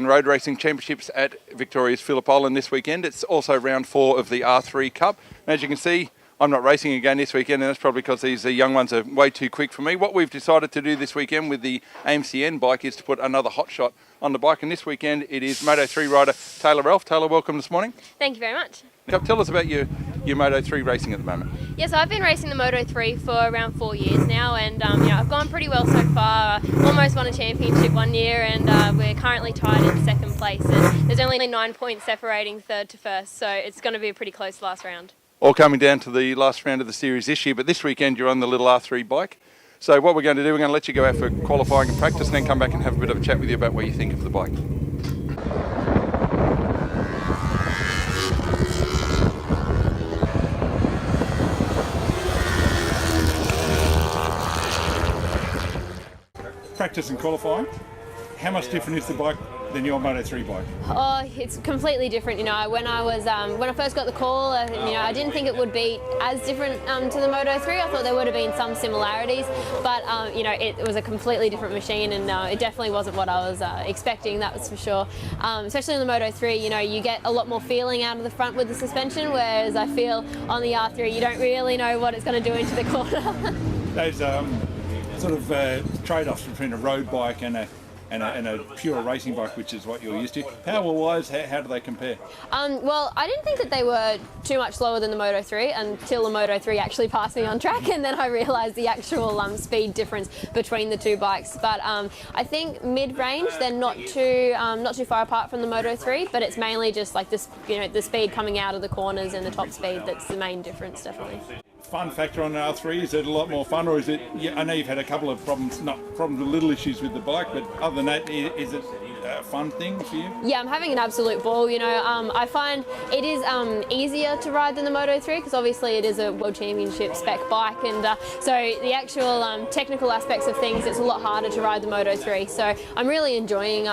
Road Racing Championships at Victoria's Phillip Island this weekend. It's also round 4 of the R3 Cup. And as you can see, I'm not racing again this weekend, and that's probably because these young ones are way too quick for me. What we've decided to do this weekend with the AMCN bike is to put another hot shot on the bike, and this weekend it is Moto3 rider Tayla Ralph. Tayla, welcome this morning. Thank you very much. Tell us about your Moto3 racing at the moment. Yes, I've been racing the Moto3 for around 4 years now, and I've gone pretty well so far. Almost won a championship one year, and we're currently tied in second place. And there's only 9 points separating third to first, so it's going to be a pretty close last round. All coming down to the last round of the series this year, but this weekend you're on the little R3 bike. So what we're going to do, we're going to let you go out for qualifying and practice, and then come back and have a bit of a chat with you about what you think of the bike. Practice and qualifying. How much different is the bike than your Moto3 bike? Oh, it's completely different. When I first got the call, I didn't think it would be as different to the Moto3. I thought there would have been some similarities, but it was a completely different machine, and it definitely wasn't what I was expecting. That was for sure. Especially in the Moto3, you get a lot more feeling out of the front with the suspension, whereas I feel on the R3 you don't really know what it's going to do into the corner. Those sort of trade-offs between a road bike and a pure racing bike, which is what you're used to. Power-wise, how do they compare? Well, I didn't think that they were too much slower than the Moto3 until the Moto3 actually passed me on track, and then I realised the actual speed difference between the two bikes. But I think mid-range they're not too far apart from the Moto3, but it's mainly just like this, the speed coming out of the corners and the top speed that's the main difference, definitely. Fun factor on an R3, is it a lot more fun, or is it, I know you've had a couple of problems, not problems with little issues with the bike, but other than that, is it a fun thing for you? Yeah, I'm having an absolute ball. I find it is easier to ride than the Moto3 because obviously it is a World Championship spec bike, and so the actual technical aspects of things, it's a lot harder to ride the Moto3. So I'm really enjoying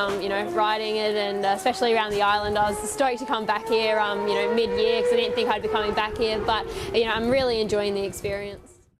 riding it, and especially around the island. I was stoked to come back here mid-year because I didn't think I'd be coming back here, but I'm really enjoying the experience.